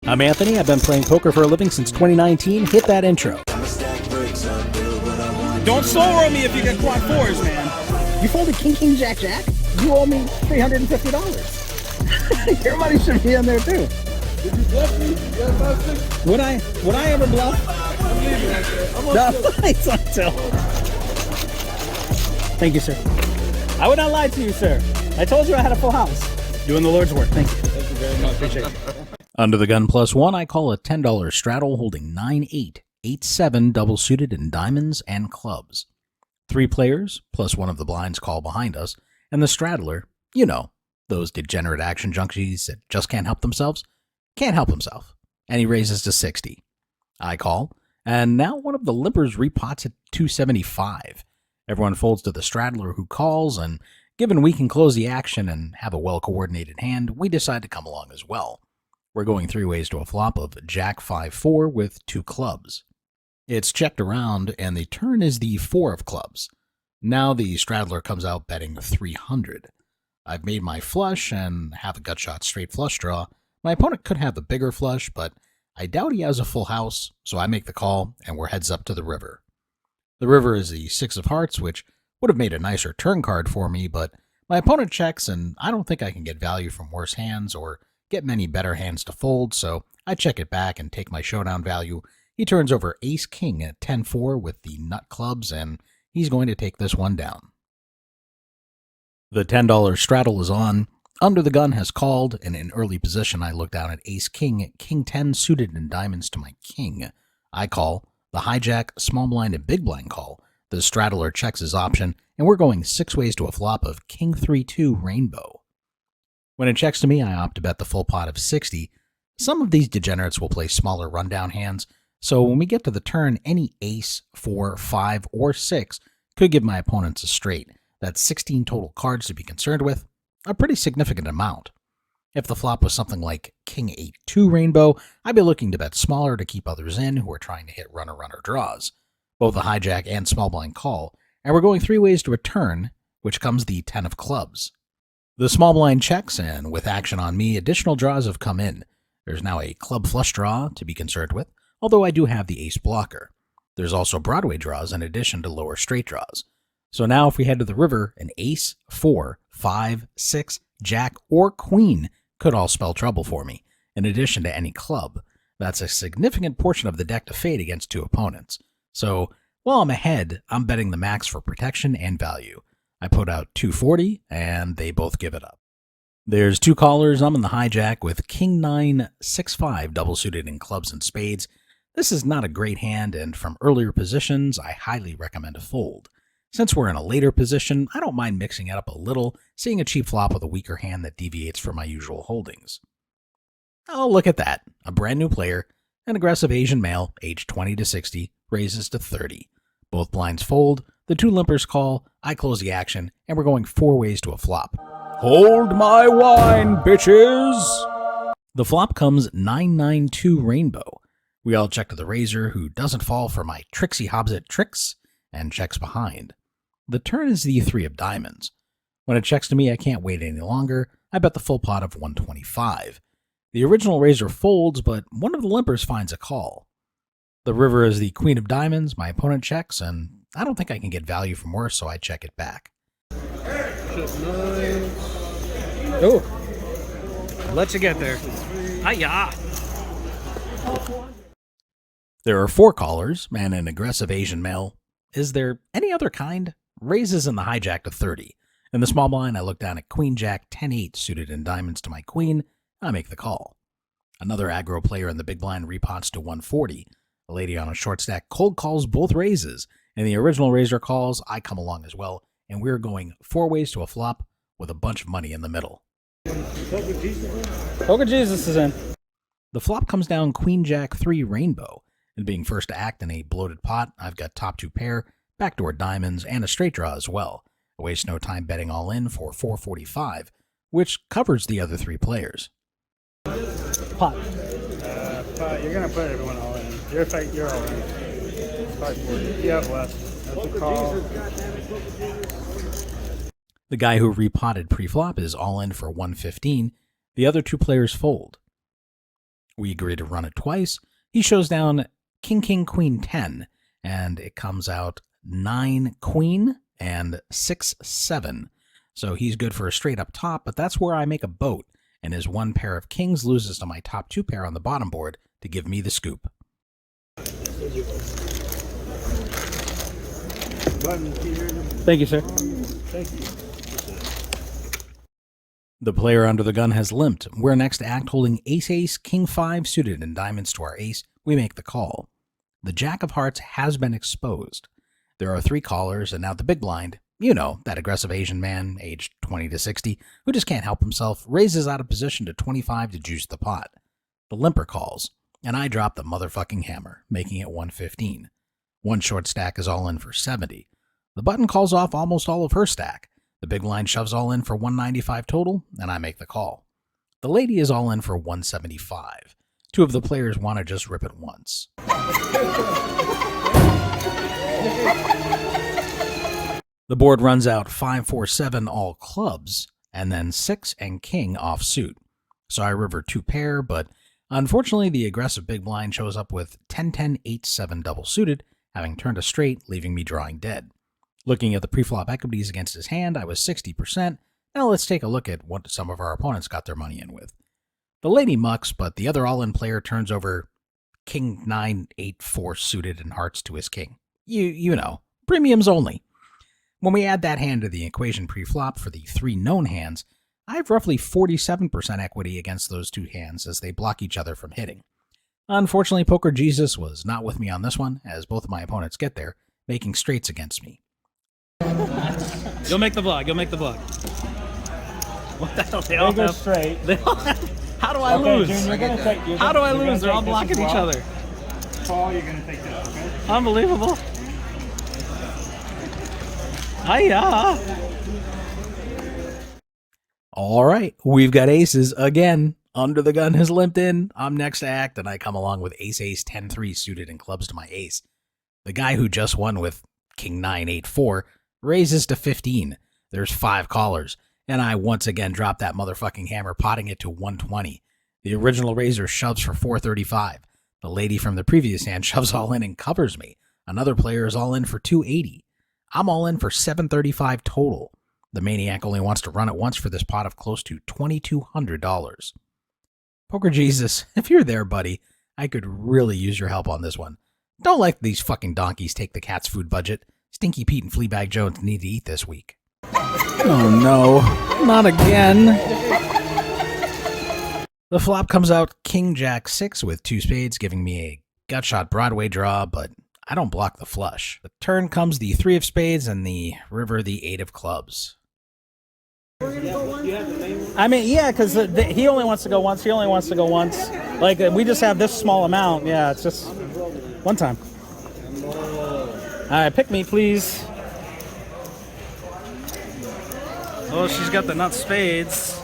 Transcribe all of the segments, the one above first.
I'm Anthony. I've been playing poker for a living since 2019. Hit that intro. Don't slow roll me if you get quad fours, man. You folded king, king, jack, jack? You owe me $350. Your money should be in there too. Did you bluff me? Would I ever bluff? I'm leaving that shit. I'm on No, still. it's on sale. Thank you, sir. I would not lie to you, sir. I told you I had a full house. Doing the Lord's work. Thank you. Thank you very much. Appreciate it. Under the gun +1, I call a $10 straddle holding 9-8, 8-7 double suited in diamonds and clubs. 3 players, plus one of the blinds call behind us, and the straddler, you know, those degenerate action junkies that just can't help themselves, can't help himself, and he raises to 60. I call, and now one of the limpers repots at 275. Everyone folds to the straddler who calls, and given we can close the action and have a well-coordinated hand, we decide to come along as well. We're going 3 ways to a flop of Jack 5-4 with 2 clubs. It's checked around, and the turn is the 4 of clubs. Now the straddler comes out betting 300. I've made my flush and have a gut shot straight flush draw. My opponent could have a bigger flush, but I doubt he has a full house, so I make the call, and we're heads up to the river. The river is the 6 of hearts, which would have made a nicer turn card for me, but my opponent checks, and I don't think I can get value from worse hands or get many better hands to fold, so I check it back and take my showdown value. He turns over ace-king at 10-4 with the nut clubs, and he's going to take this one down. The $10 straddle is on. Under the gun has called, and in early position I look down at ace-king, king-10 suited in diamonds to my king. I call. The hijack, small blind, and big blind call. The straddler checks his option, and we're going 6 ways to a flop of king 3-2 rainbow. When it checks to me, I opt to bet the full pot of 60. Some of these degenerates will play smaller rundown hands, so when we get to the turn, any ace, 4, 5, or 6 could give my opponents a straight. That's 16 total cards to be concerned with, a pretty significant amount. If the flop was something like king 8-2 rainbow, I'd be looking to bet smaller to keep others in who are trying to hit runner-runner draws. Both the hijack and small blind call, and we're going 3 ways to a turn, which comes the 10 of clubs. The small blind checks, and with action on me, additional draws have come in. There's now a club flush draw to be concerned with, although I do have the ace blocker. There's also Broadway draws in addition to lower straight draws. So now if we head to the river, an ace, 4, 5, 6, jack, or queen could all spell trouble for me, in addition to any club. That's a significant portion of the deck to fade against 2 opponents. So while I'm ahead, I'm betting the max for protection and value. I put out 240, and they both give it up. There's 2 callers. I'm in the hijack with king 9, 6-5 double suited in clubs and spades. This is not a great hand, and from earlier positions, I highly recommend a fold. Since we're in a later position, I don't mind mixing it up a little, seeing a cheap flop with a weaker hand that deviates from my usual holdings. Oh, look at that. A brand new player, an aggressive Asian male, aged 20 to 60, raises to 30. Both blinds fold, the 2 limpers call, I close the action, and we're going 4 ways to a flop. Hold my wine, bitches! The flop comes 9-9-2 rainbow. We all check to the raiser, who doesn't fall for my tricksy Hobbsit tricks, and checks behind. The turn is the 3 of diamonds. When it checks to me, I can't wait any longer. I bet the full pot of 125. The original raiser folds, but one of the limpers finds a call. The river is the queen of diamonds, my opponent checks, and I don't think I can get value from worse, so I check it back. Oh, let you get there. Hiya. There are 4 callers, and an aggressive Asian male. Is there any other kind? Raises in the hijack to 30. In the small blind, I look down at queen jack 10-8 suited in diamonds to my queen. I make the call. Another aggro player in the big blind repots to 140. A lady on a short stack cold calls both raises, and the original raiser calls. I come along as well, and we're going 4 ways to a flop with a bunch of money in the middle. Poker Jesus is in. The flop comes down queen jack 3 rainbow, and being first to act in a bloated pot, I've got top 2 pair, backdoor diamonds, and a straight draw as well. I waste no time betting all in for 445, which covers the other 3 players. Pot. Pot. You're gonna put everyone all in. You're all in. 540. You have less. That's a call. The guy who repotted pre-flop is all in for 115. The other 2 players fold. We agree to run it twice. He shows down King, King, Queen 10, and it comes out 9 Queen and 6 7. So he's good for a straight up top, but that's where I make a boat, and his one pair of kings loses to my top 2 pair on the bottom board to give me the scoop. Thank you, sir. The player under the gun has limped. We're next to act holding ace-ace, king-5 suited and diamonds to our ace. We make the call. The jack of hearts has been exposed. There are 3 callers, and now the big blind, you know, that aggressive Asian man, aged 20 to 60, who just can't help himself, raises out of position to 25 to juice the pot. The limper calls, and I drop the motherfucking hammer, making it 115. One short stack is all in for 70. The button calls off almost all of her stack. The big blind shoves all in for 195 total, and I make the call. The lady is all in for 175. 2 of the players want to just rip it once. The board runs out 5, 4, 7 all clubs, and then 6 and king off suit. So I river 2 pair, but unfortunately the aggressive big blind shows up with 10, 10, 8, 7 double suited, having turned a straight, leaving me drawing dead. Looking at the preflop equities against his hand, I was 60%. Now let's take a look at what some of our opponents got their money in with. The lady mucks, but the other all-in player turns over king 9, 8, 4 suited and hearts to his king. You know, premiums only. When we add that hand to the equation pre-flop for the 3 known hands, I have roughly 47% equity against those 2 hands as they block each other from hitting. Unfortunately, Poker Jesus was not with me on this one, as both of my opponents get there, making straights against me. You'll make the vlog. You'll make the vlog. What the hell? They all Go have. straight. How do I Okay, lose? June, you're gonna take. How do I lose? They're all blocking each other. Paul, you're gonna take this, okay? Unbelievable. Hiya. All right, we've got aces again. Under the gun has limped in. I'm next to act, and I come along with ace-ace 10-3 suited and clubs to my ace. The guy who just won with king 9, 8, 4 raises to 15. There's 5 callers, and I once again drop that motherfucking hammer, potting it to 120. The original raiser shoves for 435. The lady from the previous hand shoves all in and covers me. Another player is all in for 280. I'm all in for 735 total. The maniac only wants to run it once for this pot of close to $2,200. Poker Jesus, if you're there, buddy, I could really use your help on this one. Don't let these fucking donkeys take the cat's food budget. Stinky Pete and Fleabag Jones need to eat this week. Oh no, not again. The flop comes out King Jack 6 with 2 spades, giving me a gutshot Broadway draw, but I don't block the flush. The turn comes the 3 of spades and the river the 8 of clubs. I mean, yeah, because he only wants to go once. He only wants to go once. Like, we just have this small amount. Yeah, it's just one time. All right, pick me, please. Oh, she's got the nut spades.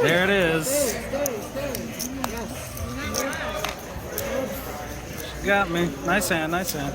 There it is. She got me. Nice hand, nice hand.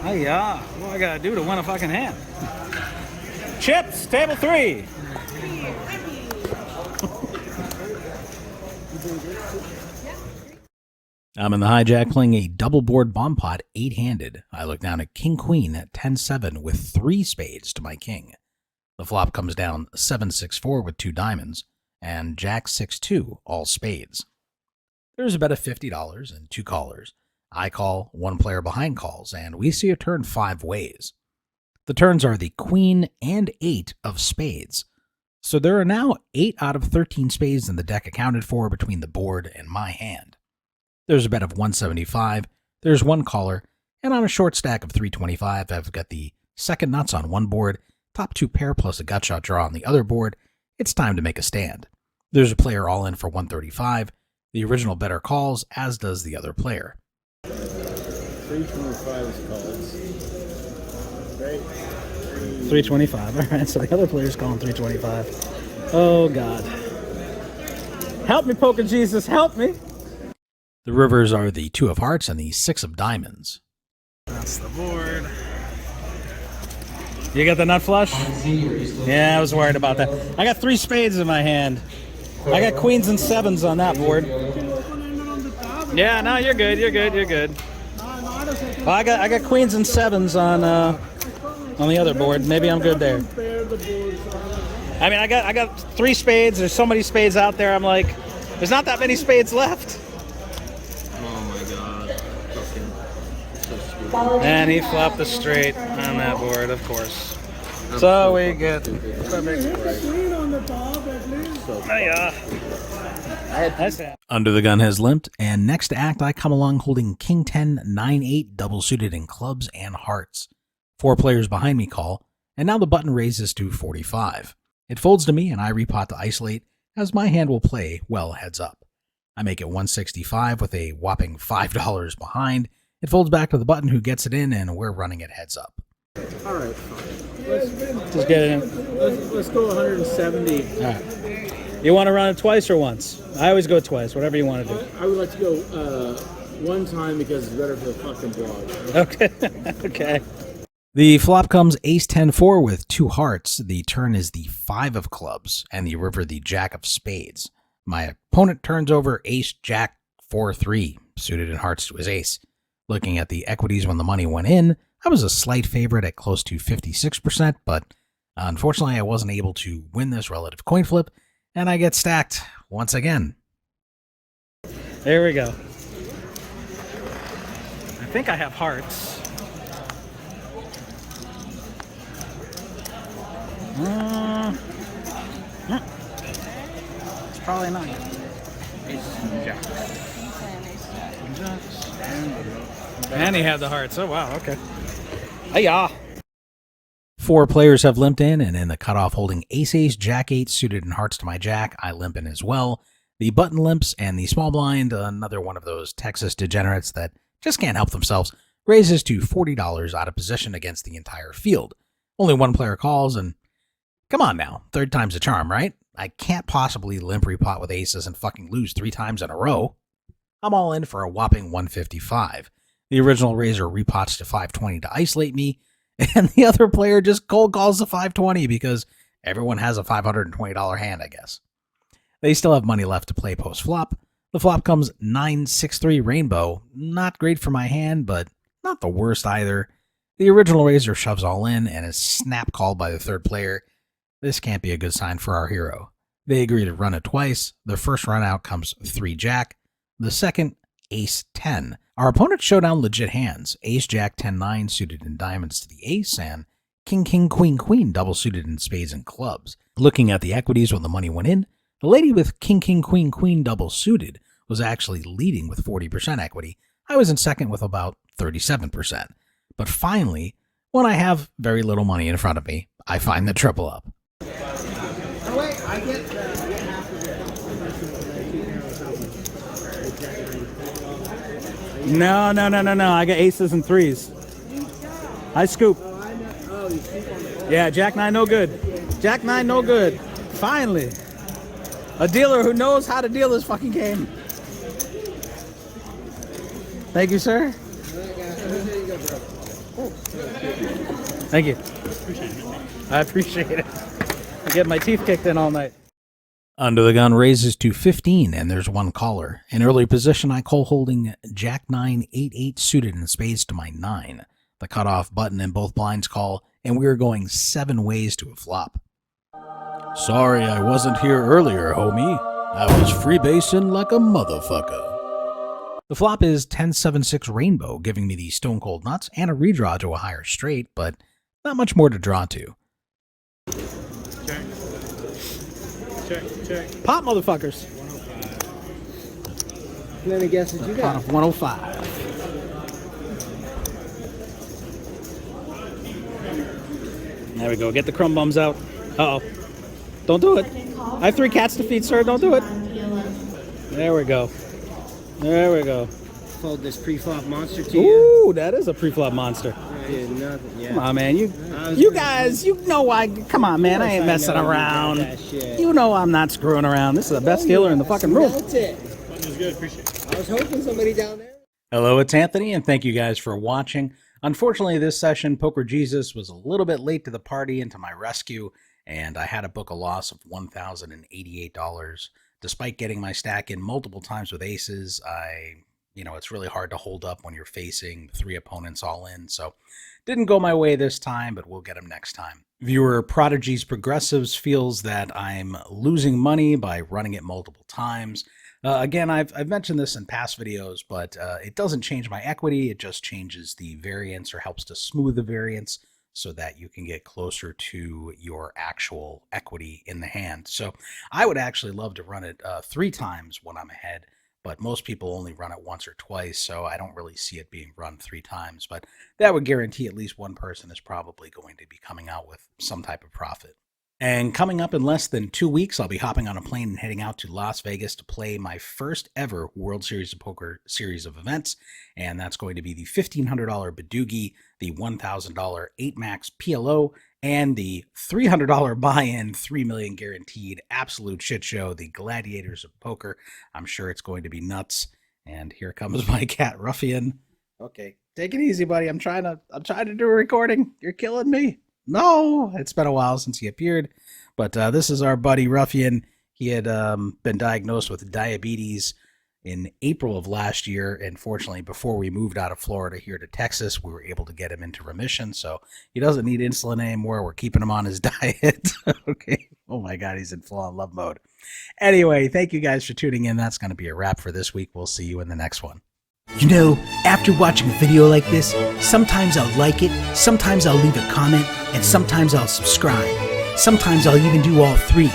Hiya. What do I gotta do to win a fucking hand? Chips, table 3. I'm in the hijack playing a double board bomb pot 8-handed. I look down at King Queen at 10-7 with 3 spades to my king. The flop comes down 7-6-4 with 2 diamonds, and Jack 6-2, all spades. There's a bet of $50 and 2 callers. I call, 1 player behind calls, and we see a turn 5 ways. The turns are the Queen and 8 of spades. So there are now 8 out of 13 spades in the deck accounted for between the board and my hand. There's a bet of 175, there's 1 caller, and on a short stack of 325, I've got the second nuts on one board, top 2 pair plus a gutshot draw on the other board. It's time to make a stand. There's a player all in for 135. The original bettor calls, as does the other player. 325 is calls. Right? 325. All right, so the other player's calling 325. Oh, God. Help me, Poker Jesus, help me. The rivers are the 2 of hearts and the 6 of diamonds. That's the board. You got the nut flush? Yeah, I was worried about that. I got 3 spades in my hand. I got queens and sevens on that board. Yeah, no, you're good. You're good. You're good. Well, I got queens and sevens on the other board. Maybe I'm good there. I mean, I got 3 spades. There's so many spades out there. I'm like, there's not that many spades left. Oh my god. Fucking so stupid. And he flopped the straight on that board, of course. So we get. Under the gun has limped, and next to act, I come along holding King 10, 9, 8, double suited in clubs and hearts. 4 players behind me call, and now the button raises to 45. It folds to me, and I repot to isolate, as my hand will play well heads up. I make it 165 with a whopping $5 behind. It folds back to the button who gets it in, and we're running it heads up. Alright, fine. Just get it in. Let's go 170. All right. You want to run it twice or once? I always go twice, whatever you want to do. I would like to go one time because it's better for the fucking blog. Okay. Okay. The flop comes ace 10-4 with 2 hearts. The turn is the 5 of clubs, and the river the jack of spades. My opponent turns over ace jack 4-3, suited in hearts to his ace. Looking at the equities when the money went in, I was a slight favorite at close to 56%, but unfortunately I wasn't able to win this relative coin flip, and I get stacked once again. There we go. I think I have hearts. It's probably not. And he had the hearts. Oh, wow. Okay. Hey-ya. 4 players have limped in, and in the cutoff holding ace-ace, jack-8 suited in hearts to my jack, I limp in as well. The button limps, and the small blind, another one of those Texas degenerates that just can't help themselves, raises to $40 out of position against the entire field. Only 1 player calls, and come on now, 3rd time's a charm, right? I can't possibly limp repot with aces and fucking lose 3 times in a row. I'm all in for a whopping 155. The original raiser repots to 520 to isolate me, and the other player just cold calls the 520 because everyone has a $520 hand, I guess. They still have money left to play post-flop. The flop comes 9-6-3 rainbow. Not great for my hand, but not the worst either. The original raiser shoves all in and is snap called by the 3rd player. This can't be a good sign for our hero. They agree to run it twice. The first run out comes 3 jack. The second, ace 10. Our opponent showdown legit hands. Ace jack 10-9 suited in diamonds to the ace, and king king queen queen double suited in spades and clubs. Looking at the equities when the money went in, the lady with king king queen queen double suited was actually leading with 40% equity. I was in second with about 37%. But finally, when I have very little money in front of me, I find the triple up. No. I got aces and 3s. I scoop. Yeah, Jack 9 no good. Jack 9 no good. Finally. A dealer who knows how to deal this fucking game. Thank you, sir. Thank you. I appreciate it. I get my teeth kicked in all night. Under the gun raises to 15, and there's 1 caller. In early position, I call holding jack 9, 8-8 suited in spades to my 9. The cutoff button and both blinds call, and we are going 7 ways to a flop. Sorry I wasn't here earlier, homie. I was freebasing like a motherfucker. The flop is 10-7-6 rainbow, giving me the stone cold nuts and a redraw to a higher straight, but not much more to draw to. Check. Pop, motherfuckers. How many guesses you Pot got? of 105. There we go. Get the crumb bums out. Uh-oh. Don't do it. I have 3 cats to feed, sir. Don't do it. There we go. There we go. Fold this pre-flop monster to you. Ooh, that is a pre-flop monster. I did nothing. Yeah. Come on, man. You guys, you know I. Come on, man. I ain't messing around. You know I'm not screwing around. This is the best dealer in the fucking room. That's it. That was good. Appreciate it. I was hoping somebody down there. Hello, it's Anthony, and thank you guys for watching. Unfortunately, this session, Poker Jesus was a little bit late to the party and to my rescue, and I had to book a loss of $1,088. despite getting my stack in multiple times with aces, it's really hard to hold up when you're facing 3 opponents all in. So didn't go my way this time, but we'll get them next time. Viewer Prodigy's Progressives feels that I'm losing money by running it multiple times. Again, I've mentioned this in past videos, but it doesn't change my equity. It just changes the variance or helps to smooth the variance so that you can get closer to your actual equity in the hand. So I would actually love to run it 3 times when I'm ahead, but most people only run it once or twice, so I don't really see it being run 3 times. But that would guarantee at least one person is probably going to be coming out with some type of profit. And coming up in less than 2 weeks, I'll be hopping on a plane and heading out to Las Vegas to play my first ever World Series of Poker series of events. And that's going to be the $1,500 Badugi, the $1,000 8 Max PLO, and the $300 buy-in, $3 million guaranteed absolute shit show, the Gladiators of Poker. I'm sure it's going to be nuts. And here comes my cat Ruffian. Okay, take it easy, buddy. I'm trying to do a recording. You're killing me. No, it's been a while since he appeared, but this is our buddy Ruffian. He had been diagnosed with diabetes in April of last year, and fortunately, before we moved out of Florida here to Texas, we were able to get him into remission, so he doesn't need insulin anymore. We're keeping him on his diet. Okay. Oh my God, he's in full-on love mode. Anyway, thank you guys for tuning in. That's going to be a wrap for this week. We'll see you in the next one. You know, after watching a video like this, sometimes I'll like it, sometimes I'll leave a comment, and sometimes I'll subscribe. Sometimes I'll even do all 3.